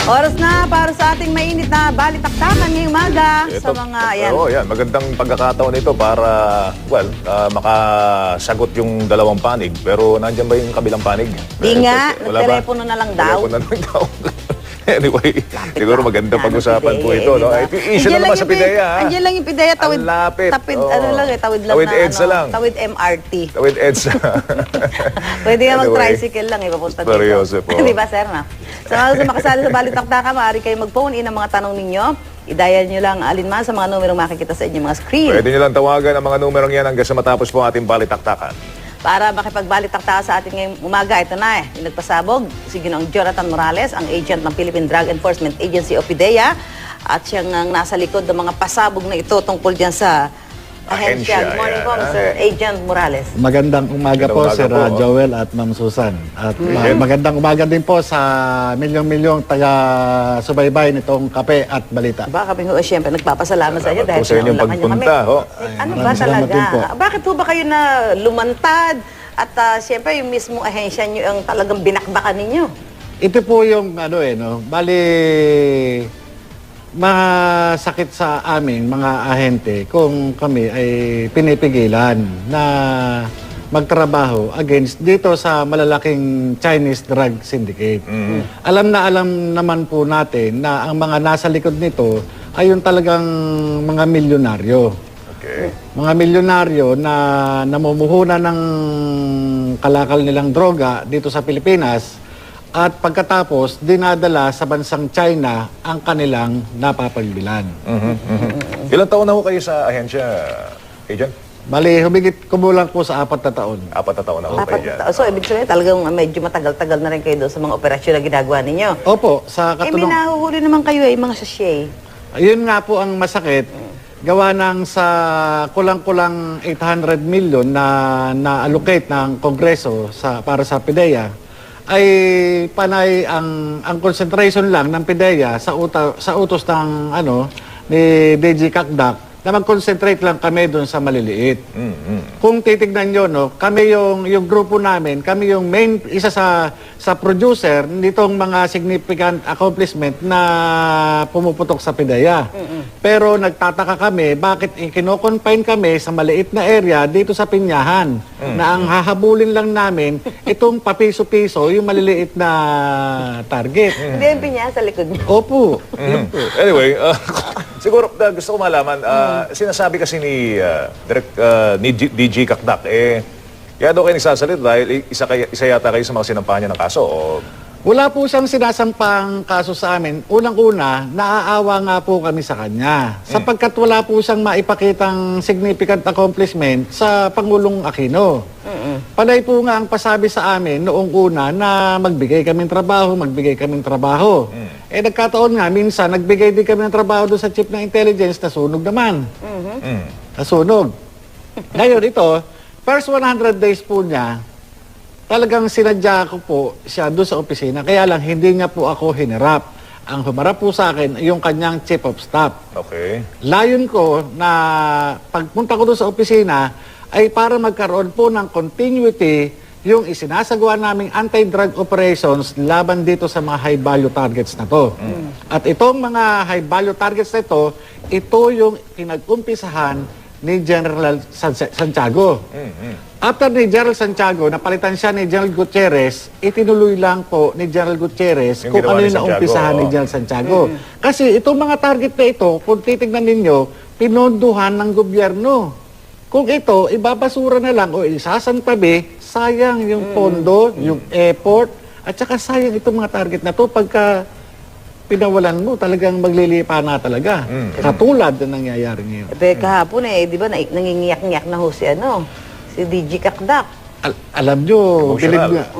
Oras na para sa ating mainit na balitaktakan ngayong umaga sa mga yan. Oo, yan. Magandang pagkakataon ito para, makasagot yung dalawang panig. Pero nandiyan ba yung kabilang panig? Di nga, Wala ba? telepono na lang daw. Telepono na lang daw. Anyway, siguro magandang pag-usapan po ito. No? Issue na naman sa PIDEA. Andiyan lang yung PIDEA, tawid. Ang lapit. Tapid, Oo. ano lang eh, tawid lang Tawid na, EDSA lang. Tawid MRT. Tawid EDSA. Pwede nga Anyway, mag-tricycle lang, papunta dito. seryoso po. Di ba, sir, na? Sa mga makasali sa balitaktakan, maaari kayo mag-phone in ang mga tanong ninyo. I-dial nyo lang alinman sa mga numerong makikita sa inyong mga screen. Pwede nyo lang tawagan ang mga numerong yan hanggang sa matapos po ang ating balitaktakan. Para makipagbalitaktakan sa atin ngayong umaga, ito na yung nagpasabog, si Ginoong Jonathan Morales, ang agent ng Philippine Drug Enforcement Agency o PIDEA, at siyang nasa likod ng mga pasabog na ito tungkol dyan sa ahensya. Good morning po, Mr. Agent Morales. Magandang umaga po, Sir Joel at Ma'am Susan. At magandang umaga din po sa milyong-milyong taga-subaybay nitong kape at balita. Baka kami siyempre nagpapasalamat sa inyo dahil sa inyong pinaulangan niyo kami. pagpunta. Ano ba maraming salamat din po. talaga? Bakit po ba kayo na lumantad? At siyempre yung mismong ahensya niyo ang talagang binakbakan ninyo? Ito po yung bali masakit sa amin mga ahente kung kami ay pinipigilan na magtrabaho against dito sa malalaking Chinese drug syndicate. Alam naman po natin na ang mga nasa likod nito ay yung talagang mga milyonaryo. Okay. Mga milyonaryo na namumuhunan ng kalakal nilang droga dito sa Pilipinas at pagkatapos dinadala sa bansang China ang kanilang napapagbilan. Ilang taon na ho kayo sa ahensya, Agent? Bali, humigit kumulang po sa 4 na taon. 4 na taon na ho kayo dyan. So, ibig sabihin talagang medyo matagal-tagal na rin kayo doon sa mga operasyon na ginagawa ninyo. Opo, sa May katulong... nahuhuli naman kayo mga sachet. Ayun nga po ang masakit. Gawa ng sa kulang-kulang 800 million na allocate ng Kongreso para sa PIDEA, ay panay ang concentration lang ng PIDEA sa utos ng ni DG Kakdak na mag-concentrate lang kami doon sa maliliit. Kung titignan nyo, kami yung grupo namin, kami yung main, isa sa producer nitong mga significant accomplishment na pumuputok sa PIDEA. Pero nagtataka kami, bakit kino-confine kami sa maliit na area dito sa Pinyahan, na ang hahabulin lang namin, itong papiso-piso, yung maliliit na target. Hindi yung pinya sa likod niyo. Opo. Anyway, siguro gusto ko malaman, sinasabi kasi ni DG Kakdak, kaya daw kayo nagsasalit dahil isa yata kayo sa mga sinampahan niya ng kaso. O... Wala po siyang sinasampang kaso sa amin. Unang-una, naaawa nga po kami sa kanya. Sapagkat wala po siyang maipakitang significant accomplishment sa Pangulong Aquino. Panay po nga ang pasabi sa amin noong una na magbigay kaming trabaho. Nagkataon nga, minsan nagbigay din kami ng trabaho doon sa chief ng intelligence, nasunog naman. Nasunog. Ngayon ito, first 100 days po niya, talagang sinadya ko po siya doon sa opisina. Kaya lang, hindi niya po ako hinarap. Ang humarap po sa akin ay yung kanyang chief of staff. Okay. Layon ko na pagpunta ko doon sa opisina ay para magkaroon po ng continuity yung isinasagawa naming anti-drug operations laban dito sa mga high-value targets na to. At itong mga high-value targets na ito yung pinag-umpisahan ni General Santiago. After ni General Santiago, napalitan siya ni General Gutierrez, itinuloy lang po ni General Gutierrez kung ano yung naumpisahan ni General Santiago. Kasi itong mga target na ito, kung titignan ninyo, pinonduhan ng gobyerno. Kung ito, ibabasura na lang o isasantabi, sayang yung pondo, yung effort, at saka sayang itong mga target na to pagka pinawalan mo, talagang maglilipa na talaga. Katulad na nangyayari ngayon. Kahapon di ba, nangingiyak-ngiyak na ho si DG Kakdak. Alam nyo, Emotional.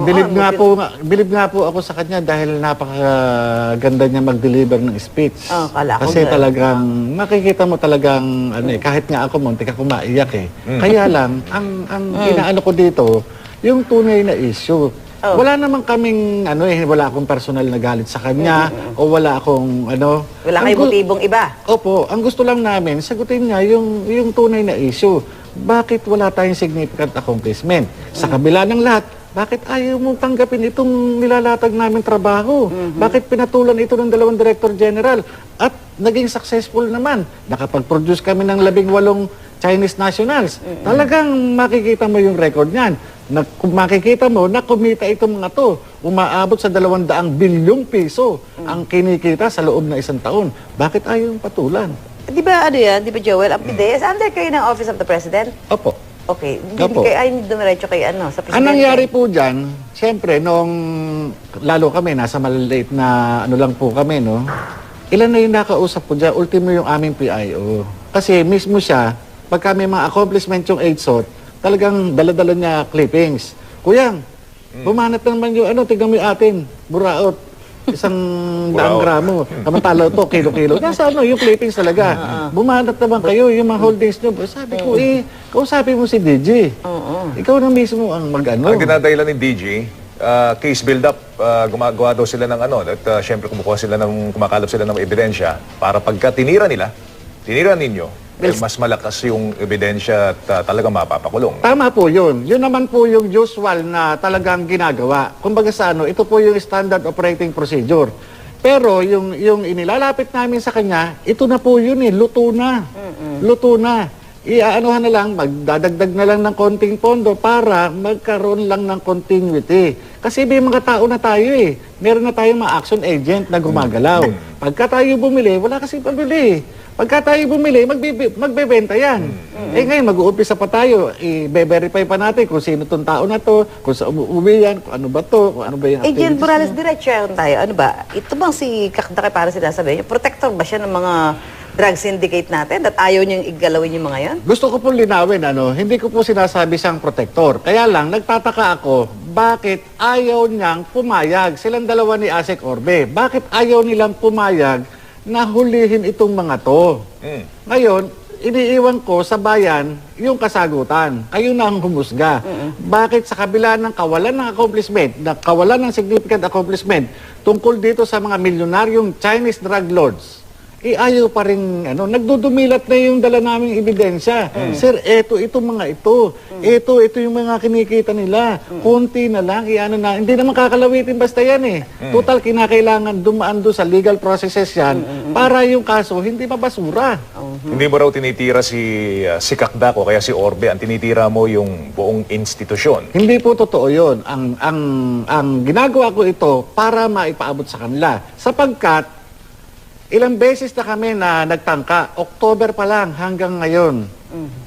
bilib nga po ako sa kanya dahil napakaganda niya mag-deliver ng speech. Kala ko Kasi ganun. talagang, makikita mo talagang, kahit nga ako, muntik ako maiyak Kaya lang, ang inaano ko dito, yung tunay na issue. Wala naman kaming, wala akong personal na galit sa kanya, o wala akong, Wala kayong motibong iba. Opo, ang gusto lang namin, sagutin niya yung tunay na issue. Bakit wala tayong significant accomplishment? Sa kabila ng lahat, bakit ayaw mong tanggapin itong nilalatag namin trabaho? Bakit pinatulan ito ng 2 Director General? At naging successful naman. Nakapag-produce kami ng 18 Chinese nationals. Talagang makikita mo yung record niyan. Makikita mo na kumita itong mga to. Umaabot sa 200 bilyong piso ang kinikita sa loob na 1 taon. Bakit ayaw yung patulan? Di ba ano yan? Di ba Joel? Ang PIDEA is under kayo ng Office of the President? Opo. Okay. Hindi Opo. kayo ayaw dumiretso kay ano, sa Presidente. Ang nangyari po dyan, siyempre, lalo kami, nasa maliliit na ano lang po kami, no? Ilan na yung nakausap po dyan, ultimo yung aming PIO. Kasi mismo siya, pagka may mga accomplishment yung HSOT, talagang dala-dala niya clippings. Kuyang, bumanat naman yung tignan mo yung atin, buraot. 100 gramo. Kamantala to, kilo-kilo. Nasa yung clippings talaga. Bumanat naman kayo, yung mga holdings nyo. Sabi ko, kausapin mo si DG. Ikaw na mismo ang mag-ano. Ang dinadahilan ni DG, case build-up, gumagawa daw sila ng at syempre kumakalap sila ng ebidensya para pagka tinira ninyo, mas malakas yung ebidensya at talagang mapapakulong. Tama po yun. Yun naman po yung usual na talagang ginagawa. Kumbaga sa ito po yung standard operating procedure. Pero yung inilalapit namin sa kanya, ito na po yun luto na. Luto na. Iaanuhan na lang, magdadagdag na lang ng konting pondo para magkaroon lang ng continuity. Kasi may mga tao na tayo Meron na tayong mga action agent na gumagalaw. Pagka tayo bumili, wala kasi pabili. Pagka tayo bumili, magbebenta yan. Ngayon, mag-uumpisa pa tayo. I-verify pa natin kung sino itong tao na to, kung saan umuwi yan, kung ano ba to, kung ano ba yung activities. Agent Morales, diretso tayo. Ano ba? Ito bang si Kakdake para sinasabi niyo? Protector ba siya ng mga drug syndicate natin at ayaw niyang igalawin yung mga yan? Gusto ko pong linawin, hindi ko po sinasabi siyang protector. Kaya lang, nagtataka ako, bakit ayaw niyang pumayag? Silang dalawa ni Asek Orbe. Bakit ayaw nilang pumayag na hulihin itong mga to? Ngayon, iniiwan ko sa bayan yung kasagutan. Kayo na ang humusga. Bakit sa kabila ng kawalan ng accomplishment, kawalan ng significant accomplishment tungkol dito sa mga milyonaryong Chinese drug lords, ayaw pa rin, nagdudumilat na yung dala naming ebidensya. Sir, itong mga ito. Ito yung mga kinikita nila. Kunti na lang, hindi naman kakalawitin basta yan Total, kinakailangan dumaan doon sa legal processes yan para yung kaso hindi mabasura. Hindi mo raw tinitira si Kakdak o kaya si Orbe, ang tinitira mo yung buong institusyon. Hindi po totoo yun. Ang ginagawa ko ito para maipaabot sa kanila. Sapagkat, ilang beses na kami na nagtangka, October pa lang hanggang ngayon.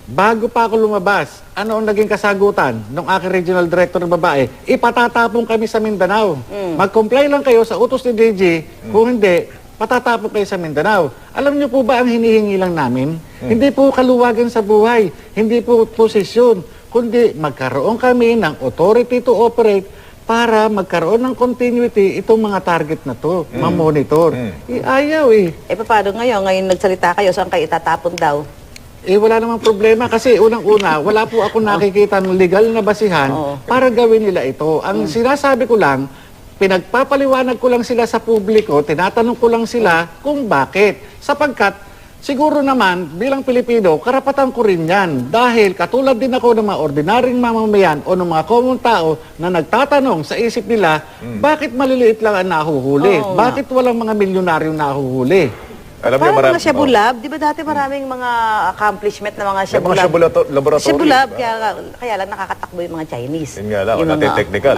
Bago pa ako lumabas, ano ang naging kasagutan ng aking regional director ng babae? Ipatatapong kami sa Mindanao. Mag-comply lang kayo sa utos ni DG, kung hindi, patatapong kayo sa Mindanao. Alam niyo po ba ang hinihingi lang namin? Hindi po kaluwagan sa buhay, hindi po posisyon, kundi magkaroon kami ng authority to operate para magkaroon ng continuity itong mga target na to, ma-monitor. Ayaw Paano ngayon? Ngayon nagsalita kayo, saan kayo itatapon daw? Wala namang problema kasi unang-una, wala po ako nakikita ng legal na basihan para gawin nila ito. Ang sinasabi ko lang, pinagpapaliwanag ko lang sila sa publiko, tinatanong ko lang sila kung bakit. Sapagkat, siguro naman, bilang Pilipino, karapatan ko rin yan. Dahil katulad din ako ng mga ordinaryong mamamayan o ng mga common tao na nagtatanong sa isip nila, bakit maliliit lang ang nahuhuli? Bakit walang mga milyonaryong nahuhuli? Alam niyo, Parang mga Shabu Lab, di ba dati maraming mga accomplishment na mga Shabu Lab? Laboratory. Shabu Lab, kaya lang nakakatakbo yung mga Chinese. Yun nga lang, Yung natin technical.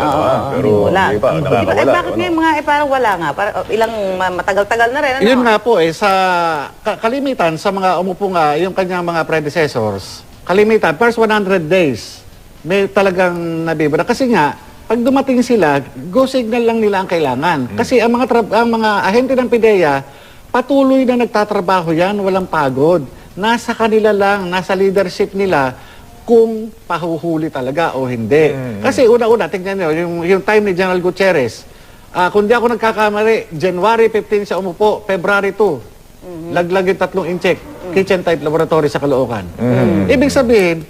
Pero wala. di ba, nakakawala. Bakit ngayon mga parang wala nga? Ilang matagal-tagal na rin. Yun nga po sa kalimitan sa mga umupo nga, yung kanyang mga predecessors, kalimitan, first 100 days, may talagang nabibira. Kasi nga, pag dumating sila, go signal lang nila ang kailangan. Kasi ang mga ahente ng PIDEA, patuloy na nagtatrabaho yan, walang pagod. Nasa kanila lang, nasa leadership nila, kung pahuhuli talaga o hindi. Kasi una-una, tingnan nyo, yung time ni General Gutierrez, kung di ako nagkakamali, January 15 siya umupo, February 2, laglag yung 3 incheck, kitchen type laboratory sa Caloocan. Ibig sabihin,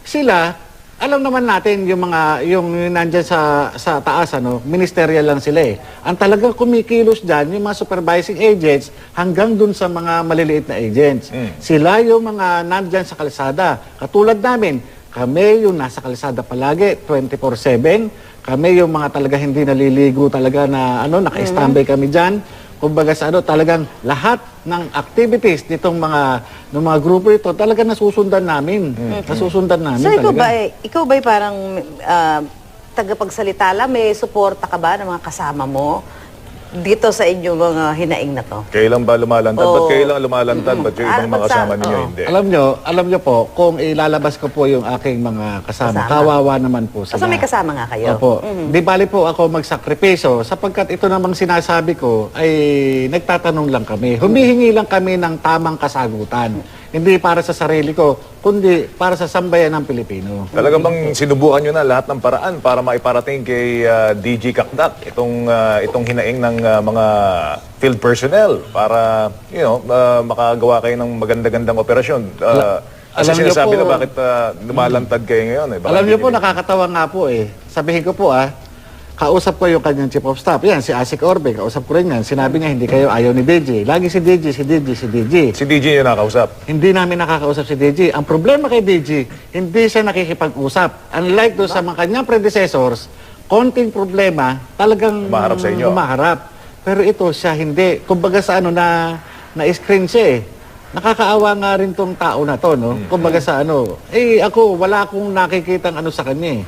sila, alam naman natin yung nandyan sa taas, ministerial lang sila Ang talagang kumikilos dyan, yung mga supervising agents, hanggang dun sa mga maliliit na agents. Sila yung mga nandyan sa kalsada. Katulad namin, kami yung nasa kalsada palagi, 24/7. Kami yung mga talaga hindi naliligo talaga na naka-standby kami diyan. Kumbaga sa talagang lahat ng activities nitong mga grupo ito talaga nasusundan namin. Nasusundan namin So talaga. ikaw ba'y parang tagapagsalita lang, may suporta ka ba ng mga kasama mo dito sa inyong mga hinaing na to? Kailan ba lumalantad? Ba't Oo. kailan lumalantad? Ba't yung ibang mga Ba't sa- kasama ninyo oo. hindi? Alam nyo po, kung ilalabas ko po yung aking mga kasama, Kasama. kawawa naman po sila. So may kasama nga kayo? Opo. Di bali po ako magsakripisyo sapagkat ito namang sinasabi ko ay nagtatanong lang kami. Humihingi lang kami ng tamang kasagutan. Hindi para sa sarili ko, kundi para sa sambayan ng Pilipino. Talaga bang sinubukan nyo na lahat ng paraan para maiparating kay DG Kakdak itong hinaing ng mga field personnel para makagawa kayo ng maganda-gandang operasyon? Kasi alam niyo sinasabi po- na bakit lumalantad kayo ngayon. Baka Alam niyo hindi po, nyo- nakakatawa nga po eh. Sabihin ko po kausap ko yung kanyang chief of staff. Yan, si Asik Orbe, kausap ko rin yan. Sinabi niya, hindi kayo ayaw ni DJ. Lagi si DJ. Si DG yung nakausap. Hindi namin nakakausap si DJ. Ang problema kay DJ, hindi siya nakikipag-usap. Unlike doon sa mga kanyang predecessors, konting problema, talagang Humaharap sa inyo. humaharap. Pero ito, siya hindi. Kumbaga sa na-screen siya eh. Nakakaawa nga rin tong tao na to, no? Kumbaga sa ako, wala akong nakikitang sa kanya eh.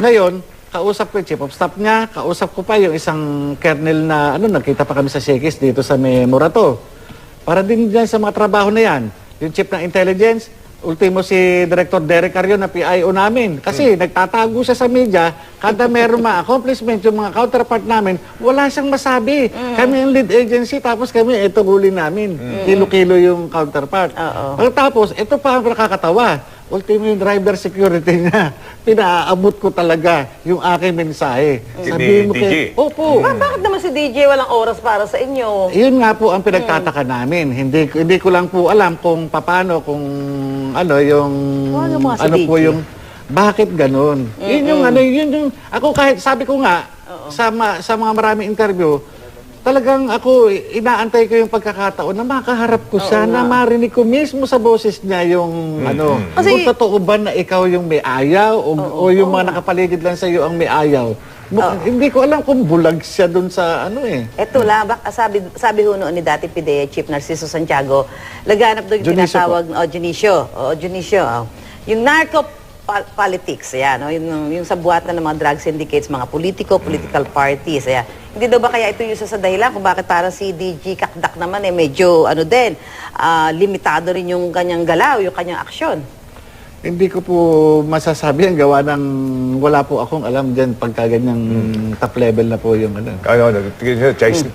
Ngayon, kausap ko yung chief of staff niya, kausap ko pa yung isang colonel na, nagkita pa kami sa Shekis dito sa Morato. Para din dyan sa mga trabaho na yan. Yung chief ng intelligence, ultimo si Director Derek Carrion na PIO namin. Kasi nagtatago siya sa media, kada meron ma-accomplishment yung mga counterpart namin, wala siyang masabi. Kami ang lead agency, tapos kami, ito huli namin. Kilo-kilo yung counterpart. Tapos, ito pa ang nakakatawa. Ultimo yung driver security niya. Pinaabot ko talaga yung aking mensahe. Ni DJ? Opo. Bakit naman si DJ walang oras para sa inyo? Yun nga po ang pinagtataka namin. Hindi ko lang po alam kung paano, kung yung Ano mga si po DJ? yung bakit ganun. Yun yung ako kahit sabi ko nga sa mga maraming interview, talagang ako inaantay ko yung pagkakataon na makaharap ko siya, na marinig ko mismo sa boses niya yung Kasi- kung totoo ba na ikaw yung may ayaw o yung mga nakapaligid lang sa iyo ang may ayaw. Hindi ko alam kung bulag siya dun sa Eto lang, sabi ho noon ni dati PIDEA Chief Narciso Santiago, laganap doon yung Dionisio tinatawag, Dionisio. Yung politics, ayan, yung sa buhatan ng mga drug syndicates, mga political parties, ayan. Hindi daw ba kaya ito yung isa sa dahilan kung bakit para si DG Kakdak naman medyo limitado rin yung kanyang galaw, yung kanyang aksyon? Hindi ko po masasabi ang gawa ng wala po akong alam dyan pagka ganyang top level na po yung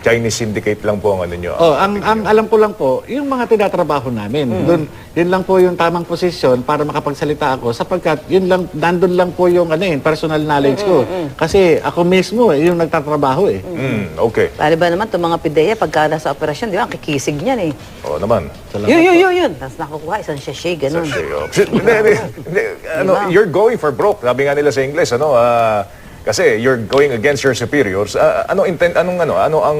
Chinese syndicate lang po ang nyo. ang alam ko lang po, yung mga tinatrabaho namin, yun lang po yung tamang posisyon para makapagsalita ako sapagkat nandun lang po yung personal knowledge ko. Kasi ako mismo yung nagtatrabaho eh. Okay. Bali ba naman itong mga PIDEA, pagka nasa operasyon, di ba, ang kikisig niyan eh. Oo naman. Yun. Tapos nakukuha, isang sachet, ganun. You're going for broke. Sabi nga nila sa English, kasi you're going against your superiors. Ano ang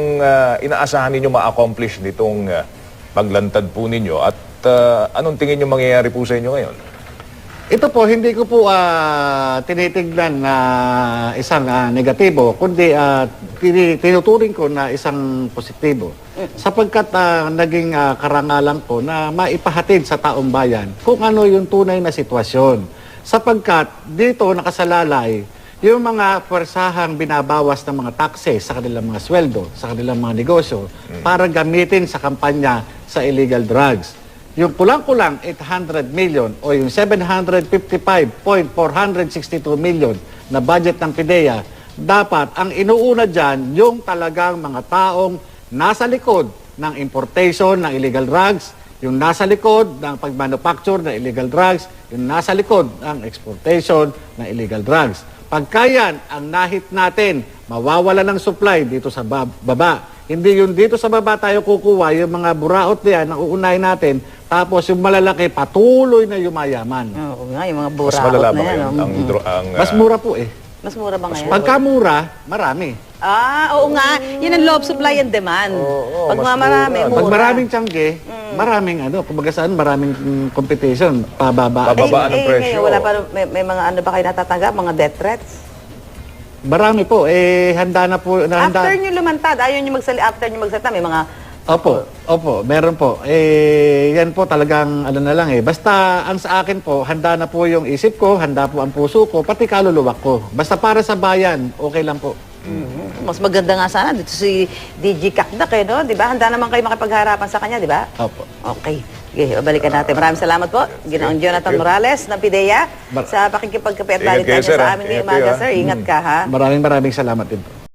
inaasahan ninyo ma-accomplish nitong paglantad po ninyo at anong tingin nyo mangyayari po sa inyo ngayon? Ito po, hindi ko po tinitignan na isang negatibo, kundi tinuturing ko na isang positibo. Sapagkat naging karangalan ko na maipahatid sa taong bayan kung ano yung tunay na sitwasyon. Sapagkat dito nakasalalay yung mga puwersahang binabawas ng mga taxes sa kanilang mga sweldo, sa kanilang mga negosyo, para gamitin sa kampanya sa illegal drugs. Yung kulang-kulang 800 million o yung 755.462 million na budget ng PIDEA, dapat ang inuuna dyan yung talagang mga taong nasa likod ng importation ng illegal drugs, yung nasa likod ng pag-manufacture ng illegal drugs, yung nasa likod ng exportation ng illegal drugs. Pagka yan ang nahit natin, mawawala ng supply dito sa baba. Hindi yung dito sa baba tayo kukuha, yung mga buraot na yan, ang uunahin natin, tapos yung malalaki, patuloy na yumayaman. Oo nga, yung mga Mas buraot malala na ba yan. ngayon? Mas mura po eh. Mas mura ba ngayon? Pagka mura, marami. Oo nga. Yun ang love, supply and demand. Pag mas marami, mura. mura. Pag maraming tiyangge, maraming kumbaga saan, maraming competition, pababa. Bababa ang presyo. Ngayon, wala pa, may mga ano ba kayo natatanggap? Mga death threats? Marami po. Handa na po. Handa. After nyo lumantad, after nyo magsalita, may mga... Opo, meron po. Yan po talagang ano na lang Basta ang sa akin po, handa na po yung isip ko, handa po ang puso ko, pati kaluluwa ko. Basta para sa bayan, okay lang po. Mas maganda nga sana dito si DG Kakdak no? Di ba? Handa naman kayo makipagharapan sa kanya, di ba? Opo. Okay. Sige, balikan natin. Maraming salamat po. Ginoong Jonathan Morales ng PIDEA sa pakikipagkape at Ingat balitan kayo, niya sir, sa ha? amin Ingat ngayong umaga, kayo, ha? sir. Ingat ka, ha? Maraming salamat din po.